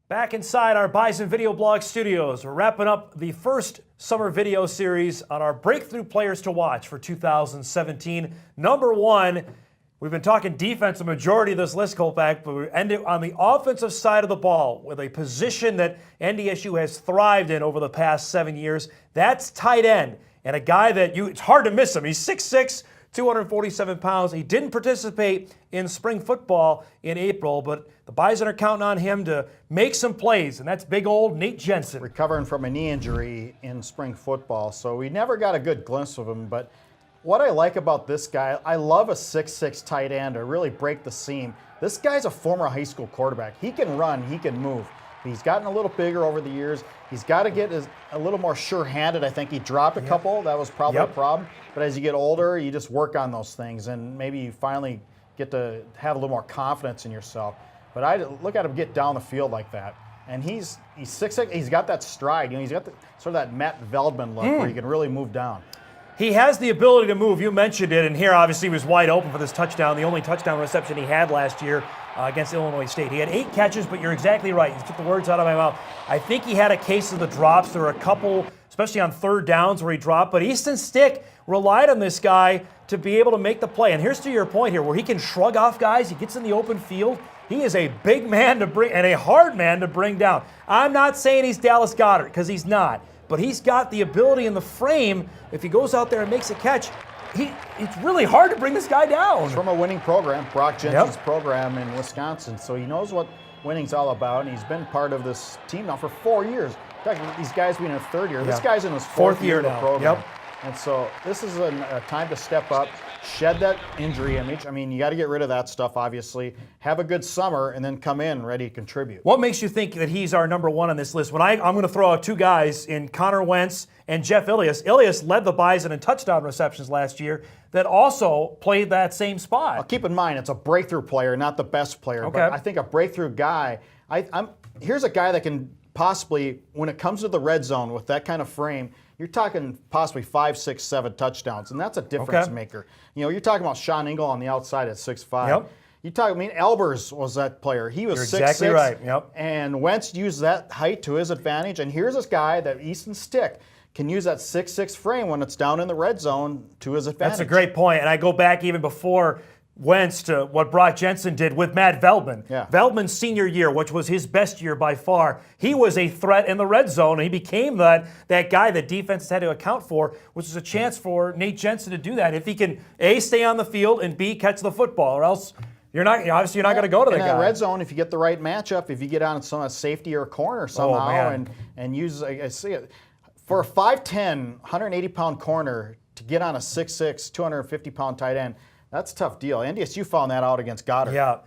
Back inside our Bison Video Blog studios, we're wrapping up the first summer video series on our breakthrough players to watch for 2017. Number one, we've been talking defense a majority of this list, Kolpak, but we end it on the offensive side of the ball with a position that NDSU has thrived in over the past 7 years. That's tight end, and a guy that it's hard to miss him. He's 6'6", 247 pounds. He didn't participate in spring football in April, but the Bison are counting on him to make some plays, and that's big old Nate Jenson. Recovering from a knee injury in spring football, so we never got a good glimpse of him. But what I like about this guy, I love a 6'6" tight end to really break the seam. This guy's a former high school quarterback. He can run, he can move. He's gotten a little bigger over the years. He's got to get a little more sure-handed. I think he dropped a couple. That was probably a problem. But as you get older, you just work on those things, and maybe you finally get to have a little more confidence in yourself. But I look at him get down the field like that, and he's 6'6". He's got that stride. He's got sort of that Matt Veldman look where he can really move down. He has the ability to move. You mentioned it, and here obviously he was wide open for this touchdown, the only touchdown reception he had last year against Illinois State. He had 8 catches, but you're exactly right. You took the words out of my mouth. I think he had a case of the drops. There were a couple, especially on third downs, where he dropped. But Easton Stick relied on this guy to be able to make the play. And here's to your point here, where he can shrug off guys. He gets in the open field. He is a big man to bring and a hard man to bring down. I'm not saying he's Dallas Goedert, because he's not. But he's got the ability in the frame. If he goes out there and makes a catch, it's really hard to bring this guy down. He's from a winning program, Brock Jenson's program in Wisconsin, so he knows what winning's all about, and he's been part of this team now for 4 years. In fact, these guys being in third year, this guy's in his fourth year of the program. And so this is a time to step up, shed that injury image. I mean, you got to get rid of that stuff, obviously. Have a good summer, and then come in ready to contribute. What makes you think that he's our number one on this list? When I'm going to throw out 2 guys in Connor Wentz and Jeff Ilias. Ilias led the Bison in touchdown receptions last year that also played that same spot. Well, keep in mind, it's a breakthrough player, not the best player. Okay. But I think a breakthrough guy, here's a guy that can possibly, when it comes to the red zone with that kind of frame, you're talking possibly 5, 6, 7 touchdowns, and that's a difference maker. You know, you're talking about Sean Engel on the outside at 6'5". You talk. I mean, Elbers was that player. He was 6'6". Exactly right. And Wentz used that height to his advantage. And here's this guy that Easton Stick can use that 6'6" frame when it's down in the red zone to his advantage. That's a great point. And I go back even before Wentz to what Brock Jenson did with Matt Veldman. Veldman's senior year, which was his best year by far, he was a threat in the red zone, and he became that guy that defenses had to account for, which is a chance for Nate Jenson to do that if he can, A, stay on the field, and B, catch the football, or else you're not going to go to the guy. In that red zone, if you get the right matchup, if you get on some safety or corner somehow and use, I see it, for a 5'10", 180-pound corner to get on a 6'6", 250-pound tight end, that's a tough deal. NDSU found that out against Goddard. Yeah.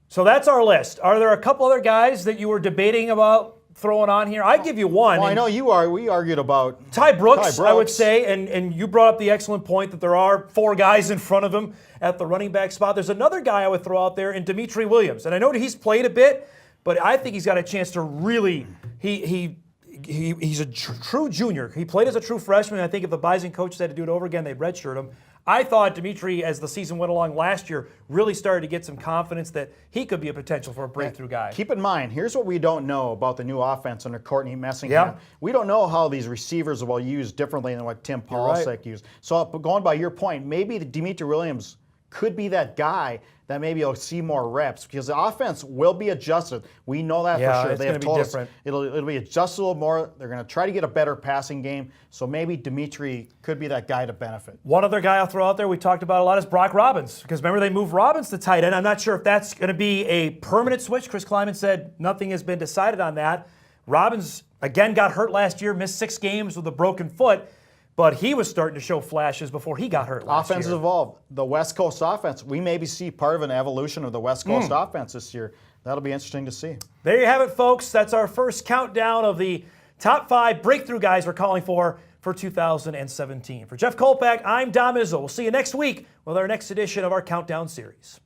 So that's our list. Are there a couple other guys that you were debating about throwing on here? I'd give you one. Well, I know you are. We argued about Ty Brooks, I would say, and you brought up the excellent point that there are 4 guys in front of him at the running back spot. There's another guy I would throw out there in Dimitri Williams. And I know that he's played a bit, but I think he's got a chance to really he's a true junior. He played as a true freshman. I think if the Bison coaches had to do it over again, they'd redshirt him. I thought Dimitri, as the season went along last year, really started to get some confidence that he could be a potential for a breakthrough guy. Keep in mind, here's what we don't know about the new offense under Courtney Messingham. We don't know how these receivers will use differently than what Tim Polasek used. So going by your point, maybe Dimitri Williams could be that guy that maybe you'll see more reps, because the offense will be adjusted. We know that for sure. It's going to be different. It'll be adjusted a little more. They're going to try to get a better passing game. So maybe Dimitri could be that guy to benefit. One other guy I'll throw out there we talked about a lot is Brock Robbins, because remember they moved Robbins to tight end. I'm not sure if that's going to be a permanent switch. Chris Kleiman said nothing has been decided on that. Robbins, again, got hurt last year, missed 6 games with a broken foot. But he was starting to show flashes before he got hurt last year. Offense has evolved. The West Coast offense, we maybe see part of an evolution of the West Coast offense this year. That'll be interesting to see. There you have it, folks. That's our first countdown of the top 5 breakthrough guys we're calling for 2017. For Jeff Kolpak, I'm Dom Izzo. We'll see you next week with our next edition of our Countdown series.